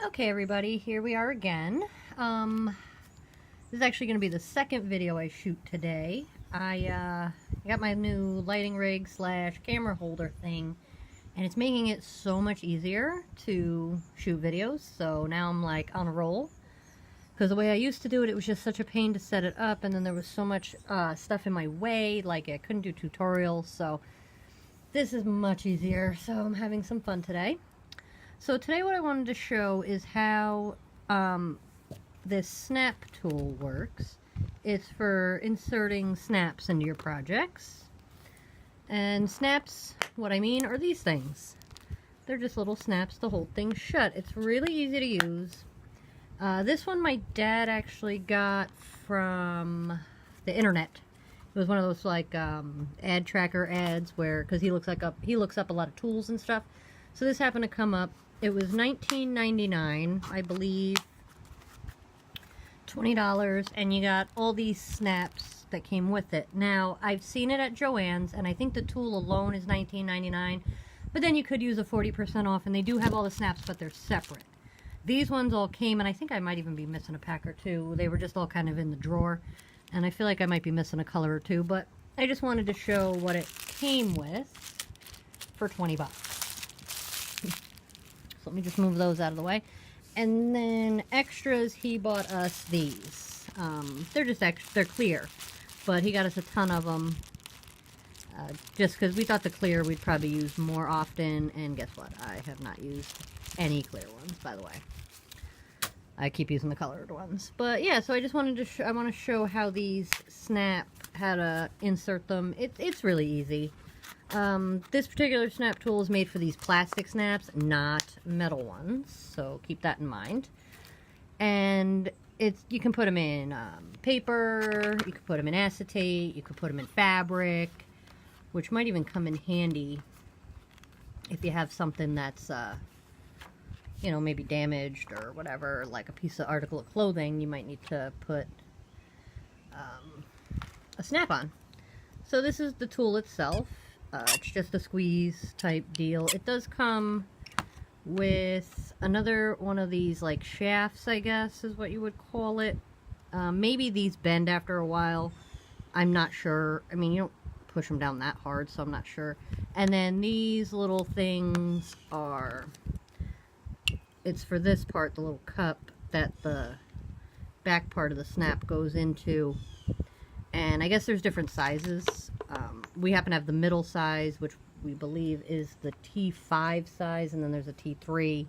Okay, everybody, here we are again. This is actually going to be the second video I shoot today. I got my new lighting rig slash camera holder thing, and it's making it so much easier to shoot videos. So now I'm like on a roll, because the way I used to do it, it was just such a pain to set it up, and then there was so much stuff in my way, like I couldn't do tutorials. So this is much easier, so I'm having some fun today. So today what I wanted to show is how this snap tool works. It's for inserting snaps into your projects. And snaps, what I mean, are these things. They're just little snaps to hold things shut. It's really easy to use. This one my dad actually got from the internet. It was one of those like ad tracker ads where, because he looks up a lot of tools and stuff. So this happened to come up. It was $19.99, I believe, $20, and you got all these snaps that came with it. Now, I've seen it at Joann's, and I think the tool alone is $19.99, but then you could use a 40% off, and they do have all the snaps, but they're separate. These ones all came, and I think I might even be missing a pack or two. They were just all kind of in the drawer, and I feel like I might be missing a color or two, but I just wanted to show what it came with for 20 bucks. So let me just move those out of the way. And then extras, he bought us these. They're just extra, they're clear, but he got us a ton of them just because we thought the clear we'd probably use more often. And guess what? I have not used any clear ones, by the way. I keep using the colored ones. But yeah, so I just wanted to I want to show how these snap, how to insert them. It's really easy. This particular snap tool is made for these plastic snaps, not metal ones, so keep that in mind. And you can put them in paper, you can put them in acetate, you can put them in fabric, which might even come in handy if you have something that's, you know, maybe damaged or whatever, like a piece of article of clothing, you might need to put a snap on. So this is the tool itself. It's just a squeeze type deal. It does come with another one of these like shafts, I guess is what you would call it. Maybe these bend after a while. I'm not sure. I mean, you don't push them down that hard, so I'm not sure. And then these little things are, it's for this part, the little cup that the back part of the snap goes into. And I guess there's different sizes. We happen to have the middle size, which we believe is the T5 size, and then there's a T3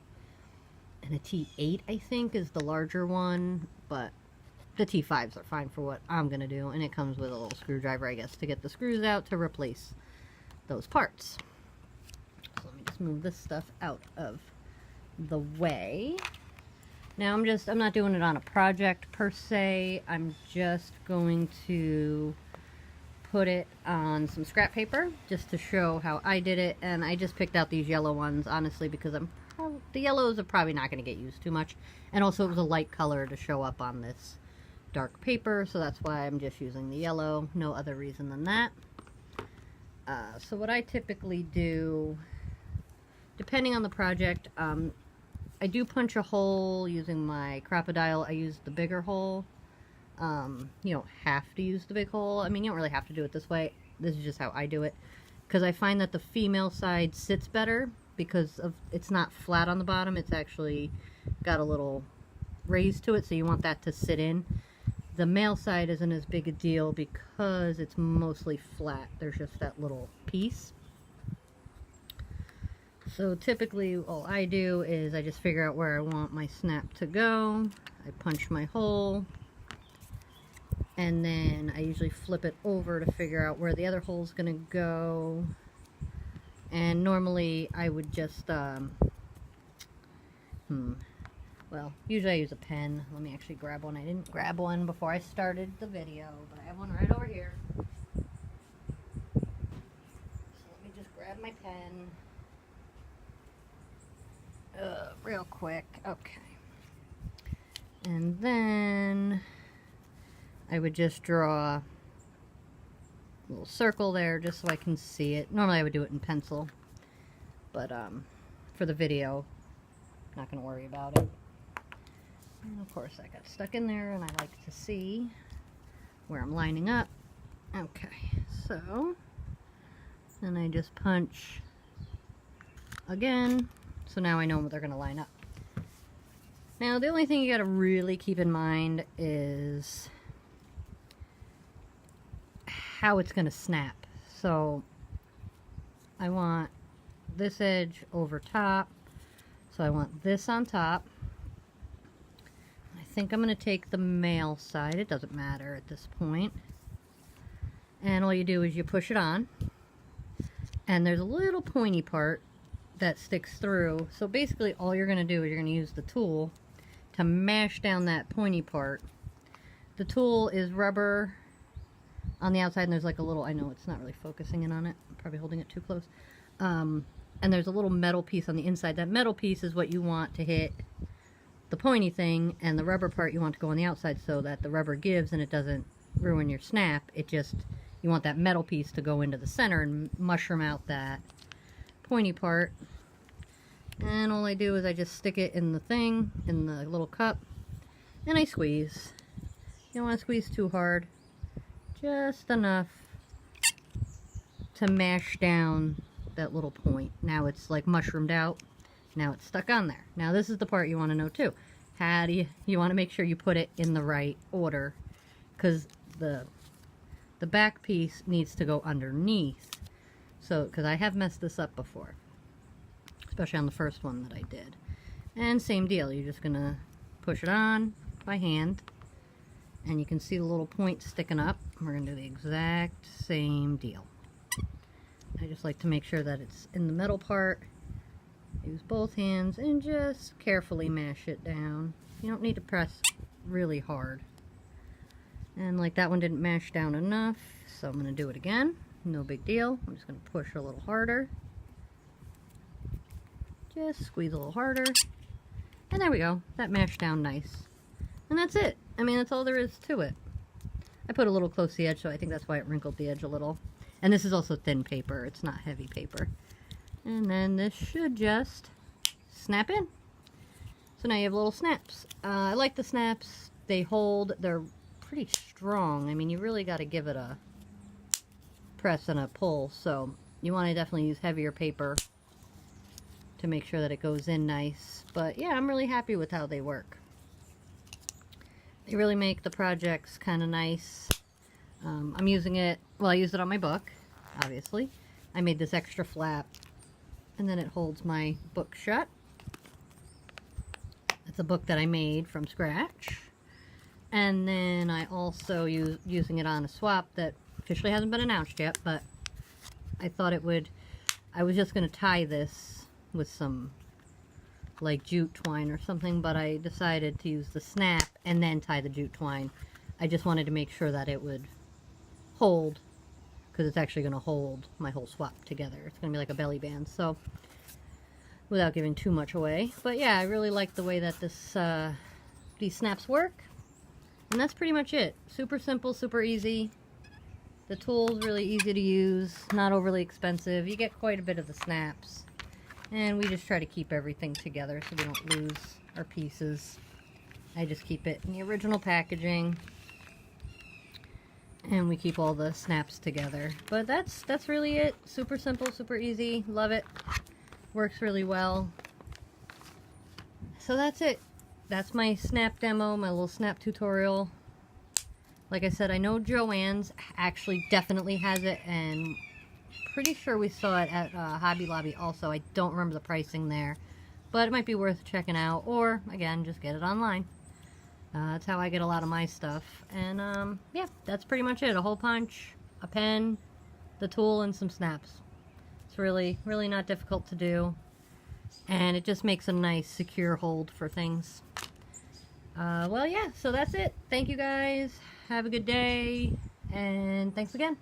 and a T8, I think, is the larger one, but the T5s are fine for what I'm going to do, and it comes with a little screwdriver, I guess, to get the screws out to replace those parts. So let me just move this stuff out of the way. Now I'm not doing it on a project per se. I'm just going to put it on some scrap paper just to show how I did it. And I just picked out these yellow ones, honestly, because the yellows are probably not going to get used too much. And also it was a light color to show up on this dark paper, so that's why I'm just using the yellow. No other reason than that. So what I typically do, depending on the project, I do punch a hole using my Crop-A-Dile. I use the bigger hole. You don't have to use the big hole. I mean, you don't really have to do it this way. This is just how I do it. Because I find that the female side sits better because it's not flat on the bottom. It's actually got a little raise to it, so you want that to sit in. The male side isn't as big a deal because it's mostly flat. There's just that little piece. So typically all I do is I just figure out where I want my snap to go. I punch my hole, and then I usually flip it over to figure out where the other hole is going to go. And normally I would just, well, usually I use a pen. Let me actually grab one. I didn't grab one before I started the video, but I have one right over here. So let me just grab my pen. Real quick. Okay. And then I would just draw a little circle there just so I can see it. Normally I would do it in pencil, but for the video, not going to worry about it. And of course I got stuck in there and I like to see where I'm lining up. Okay, so then I just punch again, so now I know they're going to line up. Now the only thing you got to really keep in mind is how it's going to snap. So I want this edge over top, so I want this on top. I think I'm going to take the male side, it doesn't matter at this point. And all you do is you push it on, and there's a little pointy part that sticks through. So basically all you're going to do is you're going to use the tool to mash down that pointy part. The tool is rubber on the outside, and there's like a little, I know it's not really focusing in on it, I'm probably holding it too close. And there's a little metal piece on the inside. That metal piece is what you want to hit the pointy thing, and the rubber part you want to go on the outside so that the rubber gives and it doesn't ruin your snap. It just, you want that metal piece to go into the center and mushroom out that pointy part. And all I do is I just stick it in the thing, in the little cup, and I squeeze. You don't want to squeeze too hard, just enough to mash down that little point. Now it's like mushroomed out. Now it's stuck on there. Now this is the part you want to know too. How do you want to make sure you put it in the right order, because the back piece needs to go underneath. So, because I have messed this up before, especially on the first one that I did. And same deal, you're just gonna push it on by hand, and you can see the little point sticking up. We're gonna do the exact same deal. I just like to make sure that it's in the middle part. Use both hands and just carefully mash it down. You don't need to press really hard. And like that one didn't mash down enough, so I'm gonna do it again. No big deal. I'm just gonna push a little harder. Just squeeze a little harder. And there we go. That mashed down nice. And that's it. I mean, that's all there is to it. I put a little close to the edge, so I think that's why it wrinkled the edge a little. And this is also thin paper. It's not heavy paper. And then this should just snap in. So now you have little snaps. I like the snaps. They hold. They're pretty strong. I mean, you really got to give it a press and a pull. So you want to definitely use heavier paper to make sure that it goes in nice. But yeah, I'm really happy with how they work. They really make the projects kind of nice. I'm using it, well, I used it on my book, obviously. I made this extra flap, and then it holds my book shut. It's a book that I made from scratch. And then I also using it on a swap that officially hasn't been announced yet, but I thought it would, I was just going to tie this with some like jute twine or something, but I decided to use the snap and then tie the jute twine. I just wanted to make sure that it would hold, because it's actually going to hold my whole swap together. It's going to be like a belly band, so without giving too much away. But yeah, I really like the way that this these snaps work. And that's pretty much it. Super simple, super easy. The tool's really easy to use, not overly expensive. You get quite a bit of the snaps. And we just try to keep everything together so we don't lose our pieces. I just keep it in the original packaging. And we keep all the snaps together. But that's really it. Super simple, super easy. Love it. Works really well. So that's it. That's my snap demo, my little snap tutorial. Like I said, I know Joann's actually definitely has it, and pretty sure we saw it at Hobby Lobby also. I don't remember the pricing there, but it might be worth checking out, or again, just get it online. That's how I get a lot of my stuff. And yeah, that's pretty much it. A hole punch, a pen, the tool, and some snaps. It's really, really not difficult to do. And it just makes a nice secure hold for things. Well, yeah, so that's it. Thank you guys. Have a good day. And thanks again.